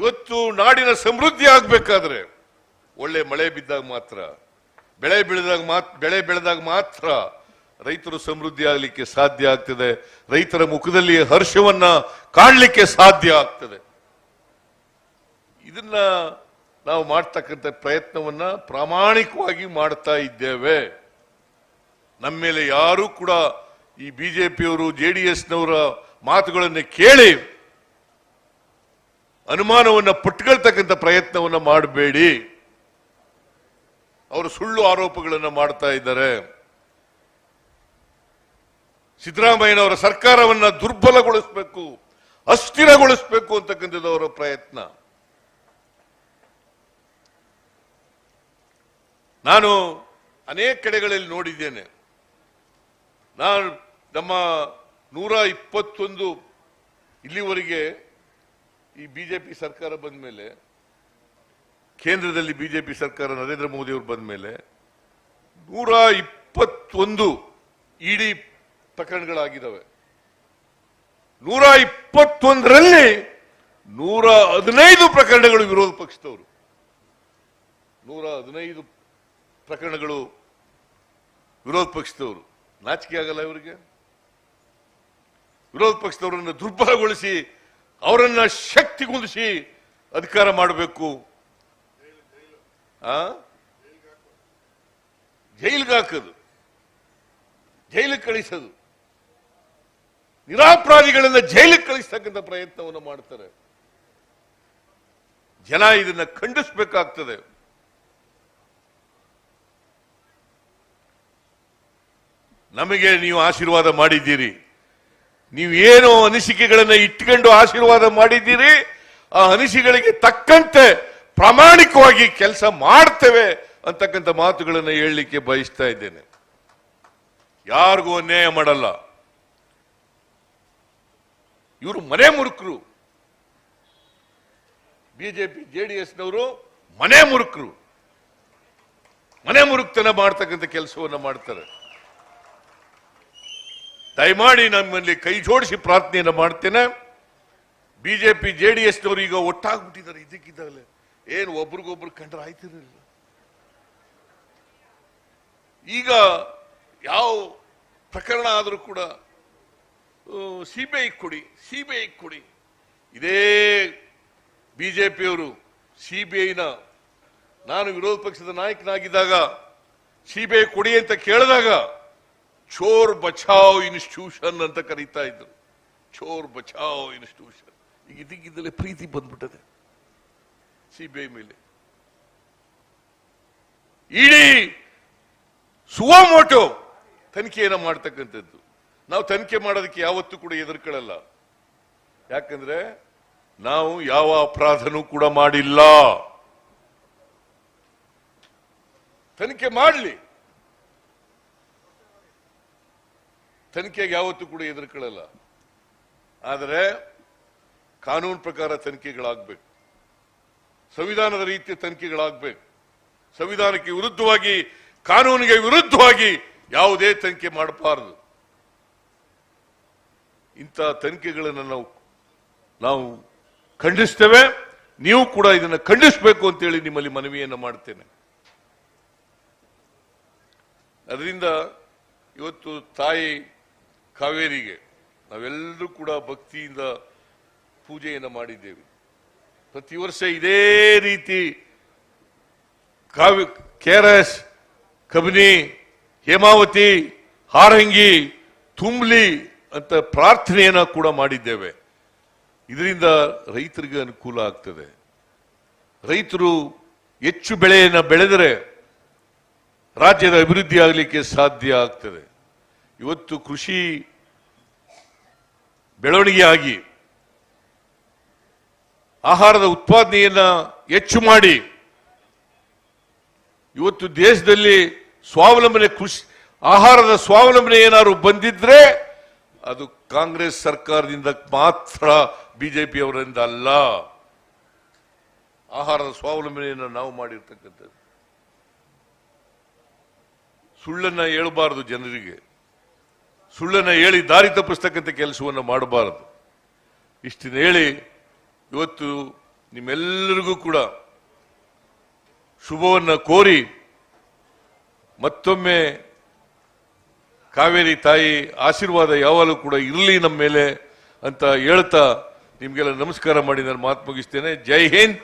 ಇವತ್ತು ನಾಡಿನ ಸಮೃದ್ಧಿ ಆಗ್ಬೇಕಾದ್ರೆ ಒಳ್ಳೆ ಮಳೆ ಬಿದ್ದಾಗ ಮಾತ್ರ, ಬೆಳೆ ಬೆಳೆದಾಗ ಮಾತ್ರ ರೈತರು ಸಮೃದ್ಧಿ ಆಗಲಿಕ್ಕೆ ಸಾಧ್ಯ ಆಗ್ತದೆ. ರೈತರ ಮುಖದಲ್ಲಿ ಹರ್ಷವನ್ನ ಕಾಣಲಿಕ್ಕೆ ಸಾಧ್ಯ ಆಗ್ತದೆ. ಇದನ್ನ ನಾವು ಮಾಡ್ತಕ್ಕಂಥ ಪ್ರಯತ್ನವನ್ನ ಪ್ರಾಮಾಣಿಕವಾಗಿ ಮಾಡ್ತಾ ಇದ್ದೇವೆ. ನಮ್ಮ ಮೇಲೆ ಯಾರು ಕೂಡ ಈ ಬಿಜೆಪಿಯವರು ಜೆಡಿಎಸ್ನವರ ಮಾತುಗಳನ್ನು ಕೇಳಿ ಅನುಮಾನವನ್ನ ಪಟ್ಟುಕೊಳ್ತಕ್ಕಂಥ ಪ್ರಯತ್ನವನ್ನ ಮಾಡಬೇಡಿ. ಅವರು ಸುಳ್ಳು ಆರೋಪಗಳನ್ನು ಮಾಡ್ತಾ ಇದ್ದಾರೆ. ಸಿದ್ದರಾಮಯ್ಯನವರ ಸರ್ಕಾರವನ್ನ ದುರ್ಬಲಗೊಳಿಸಬೇಕು, ಅಸ್ಥಿರಗೊಳಿಸಬೇಕು ಅಂತಕ್ಕಂಥದ್ದು ಅವರ ಪ್ರಯತ್ನ. ನಾನು ಅನೇಕ ಕಡೆಗಳಲ್ಲಿ ನೋಡಿದ್ದೇನೆ. ನಾನು ನಮ್ಮ 121 ಇಲ್ಲಿವರೆಗೆ ಈ ಬಿಜೆಪಿ ಸರ್ಕಾರ ಬಂದ ಮೇಲೆ, ಕೇಂದ್ರದಲ್ಲಿ ಬಿಜೆಪಿ ಸರ್ಕಾರ ನರೇಂದ್ರ ಮೋದಿ ಅವರು ಬಂದ ಮೇಲೆ 121 ಇಡಿ ಪ್ರಕರಣಗಳಾಗಿದ್ದಾವೆ. 121ರಲ್ಲಿ 115 ಪ್ರಕರಣಗಳು ವಿರೋಧ ಪಕ್ಷದವರು. 115 ಪ್ರಕರಣಗಳು ವಿರೋಧ ಪಕ್ಷದವರು. ನಾಚಿಕೆ ಆಗಲ್ಲ ಇವರಿಗೆ? ವಿರೋಧ ಪಕ್ಷದವರನ್ನು ದುರ್ಬಲಗೊಳಿಸಿ ಅವರನ್ನ ಶಕ್ತಿಗುಂದಿಸಿ ಅಧಿಕಾರ ಮಾಡಬೇಕು, ಜೈಲಿಗೆ ಹಾಕೋದು, ಜೈಲಿಗೆ ಕಳಿಸೋದು, ನಿರಪರಾಧಿಗಳನ್ನ ಜೈಲಿಗೆ ಕಳಿಸ್ತಕ್ಕಂಥ ಪ್ರಯತ್ನವನ್ನು ಮಾಡ್ತಾರೆ. ಜನ ಇದನ್ನ ಖಂಡಿಸಬೇಕಾಗ್ತದೆ. ನಮಗೆ ನೀವು ಆಶೀರ್ವಾದ ಮಾಡಿದ್ದೀರಿ, ನೀವು ಏನು ಅನಿಸಿಕೆಗಳನ್ನ ಇಟ್ಕೊಂಡು ಆಶೀರ್ವಾದ ಮಾಡಿದ್ದೀರಿ, ಆ ಅನಿಸಿಕೆಗಳಿಗೆ ತಕ್ಕಂತೆ ಪ್ರಾಮಾಣಿಕವಾಗಿ ಕೆಲಸ ಮಾಡ್ತೇವೆ ಅಂತಕ್ಕಂಥ ಮಾತುಗಳನ್ನು ಹೇಳಲಿಕ್ಕೆ ಬಯಸ್ತಾ ಇದ್ದೇನೆ. ಯಾರಿಗೂ ಅನ್ಯಾಯ ಮಾಡಲ್ಲ. ಇವರು ಮನೆ ಮುರುಕರು, ಬಿಜೆಪಿ ಜೆಡಿಎಸ್ನವರು ಮನೆ ಮುರುಕರು, ಮನೆ ಮುರುಕ್ತನ ಮಾಡ್ತಕ್ಕಂಥ ಕೆಲಸವನ್ನ ಮಾಡ್ತಾರೆ. ದಯಮಾಡಿ ನಮ್ಮಲ್ಲಿ ಕೈ ಜೋಡಿಸಿ ಪ್ರಾರ್ಥನೆಯನ್ನು ಮಾಡ್ತೇನೆ. ಬಿಜೆಪಿ ಜೆಡಿಎಸ್ನವರು ಈಗ ಒಟ್ಟಾಗ್ಬಿಟ್ಟಿದ್ದಾರೆ. ಇದಕ್ಕಿದ್ದಾಗಲೇ ಏನು ಒಬ್ರಿಗೊಬ್ರು ಕಂಡ್ರೆ ಆಯ್ತಿರಲಿಲ್ಲ. ಈಗ ಯಾವ ಪ್ರಕರಣ ಆದರೂ ಕೂಡ ಸಿಬಿಐ ಕೊಡಿ. ಇದೇ ಬಿಜೆಪಿಯವರು ಸಿಬಿಐನ, ನಾನು ವಿರೋಧ ಪಕ್ಷದ ನಾಯಕನಾಗಿದ್ದಾಗ ಸಿಬಿಐ ಕೊಡಿ ಅಂತ ಕೇಳಿದಾಗ ಚೋರ್ ಬಚಾವ್ ಇನ್ಸ್ಟಿಟ್ಯೂಷನ್ ಅಂತ ಕರೀತಾ ಇದ್ರು. ಚೋರ್ ಬಚಾವ್ ಇನ್ಸ್ಟಿಟ್ಯೂಷನ್. ಈಗ ಇದಕ್ಕಿದ್ದಲೇ ಪ್ರೀತಿ ಬಂದ್ಬಿಟ್ಟದೆ ಸಿಬಿಐ ಮೇಲೆ. ಇಡೀ ಸುವಮೋಟೋ ತನಿಖೆಯನ್ನ ಮಾಡ್ತಕ್ಕಂಥದ್ದು. ನಾವು ತನಿಖೆ ಮಾಡೋದಕ್ಕೆ ಯಾವತ್ತೂ ಕೂಡ ಎದುರ್ಕೊಳ್ಳಲ್ಲ. ಯಾಕಂದ್ರೆ ನಾವು ಯಾವ ಅಪರಾಧನೂ ಕೂಡ ಮಾಡಿಲ್ಲ. ತನಿಖೆ ಮಾಡಲಿ, ತನಿಖೆಗೆ ಯಾವತ್ತೂ ಕೂಡ ಎದುರ್ಕೊಳ್ಳಲ್ಲ. ಆದರೆ ಕಾನೂನು ಪ್ರಕಾರ ತನಿಖೆಗಳಾಗಬೇಕು, ಸಂವಿಧಾನದ ರೀತಿಯ ತನಿಖೆಗಳಾಗಬೇಕು. ಸಂವಿಧಾನಕ್ಕೆ ವಿರುದ್ಧವಾಗಿ, ಕಾನೂನಿಗೆ ವಿರುದ್ಧವಾಗಿ ಯಾವುದೇ ತನಿಖೆ ಮಾಡಬಾರದು. ಇಂಥ ತನಿಖೆಗಳನ್ನು ನಾವು ಖಂಡಿಸ್ತೇವೆ. ನೀವು ಕೂಡ ಇದನ್ನು ಖಂಡಿಸಬೇಕು ಅಂತೇಳಿ ನಿಮ್ಮಲ್ಲಿ ಮನವಿಯನ್ನು ಮಾಡ್ತೇನೆ. ಅದರಿಂದ ಇವತ್ತು ತಾಯಿ ಕಾವೇರಿಗೆ ನಾವೆಲ್ಲರೂ ಕೂಡ ಭಕ್ತಿಯಿಂದ ಪೂಜೆಯನ್ನು ಮಾಡಿದ್ದೇವೆ. ಪ್ರತಿ ವರ್ಷ ಇದೇ ರೀತಿ KRS, ಕಬಿನಿ, ಹೇಮಾವತಿ, ಹಾರಂಗಿ, ತುಂಬಲಿ ಅಂತ ಪ್ರಾರ್ಥನೆಯನ್ನ ಕೂಡ ಮಾಡಿದ್ದೇವೆ. ಇದರಿಂದ ರೈತರಿಗೆ ಅನುಕೂಲ ಆಗ್ತದೆ. ರೈತರು ಹೆಚ್ಚು ಬೆಳೆಯನ್ನು ಬೆಳೆದರೆ ರಾಜ್ಯದ ಅಭಿವೃದ್ಧಿ ಆಗಲಿಕ್ಕೆ ಸಾಧ್ಯ ಆಗ್ತದೆ. ಇವತ್ತು ಕೃಷಿ ಬೆಳವಣಿಗೆಯಾಗಿ ಆಹಾರದ ಉತ್ಪಾದನೆಯನ್ನ ಹೆಚ್ಚು ಮಾಡಿ ಇವತ್ತು ದೇಶದಲ್ಲಿ ಸ್ವಾವಲಂಬನೆ, ಕೃಷಿ ಆಹಾರದ ಸ್ವಾವಲಂಬನೆ ಏನಾದ್ರು ಬಂದಿದ್ರೆ ಅದು ಕಾಂಗ್ರೆಸ್ ಸರ್ಕಾರದಿಂದ ಮಾತ್ರ, ಬಿಜೆಪಿ ಅವರಿಂದ ಅಲ್ಲ. ಆಹಾರದ ಸ್ವಾವಲಂಬನೆಯನ್ನು ನಾವು ಮಾಡಿರ್ತಕ್ಕಂಥದ್ದು. ಸುಳ್ಳನ್ನ ಹೇಳಬಾರದು, ಜನರಿಗೆ ಸುಳ್ಳನ್ನ ಹೇಳಿ ದಾರಿ ತಪ್ಪಿಸ್ತಕ್ಕಂಥ ಕೆಲಸವನ್ನು ಮಾಡಬಾರದು. ಇಷ್ಟನ್ನು ಹೇಳಿ ಇವತ್ತು ನಿಮ್ಮೆಲ್ಲರಿಗೂ ಕೂಡ ಶುಭವನ್ನ ಕೋರಿ ಮತ್ತೊಮ್ಮೆ ಕಾವೇರಿ ತಾಯಿ ಆಶೀರ್ವಾದ ಯಾವಾಗಲೂ ಕೂಡ ಇರಲಿ ನಮ್ಮ ಮೇಲೆ ಅಂತ ಹೇಳ್ತಾ ನಿಮ್ಗೆಲ್ಲ ನಮಸ್ಕಾರ ಮಾಡಿ ನಾನು ಮಾತು ಮುಗಿಸ್ತೇನೆ. ಜೈ ಹಿಂದ್,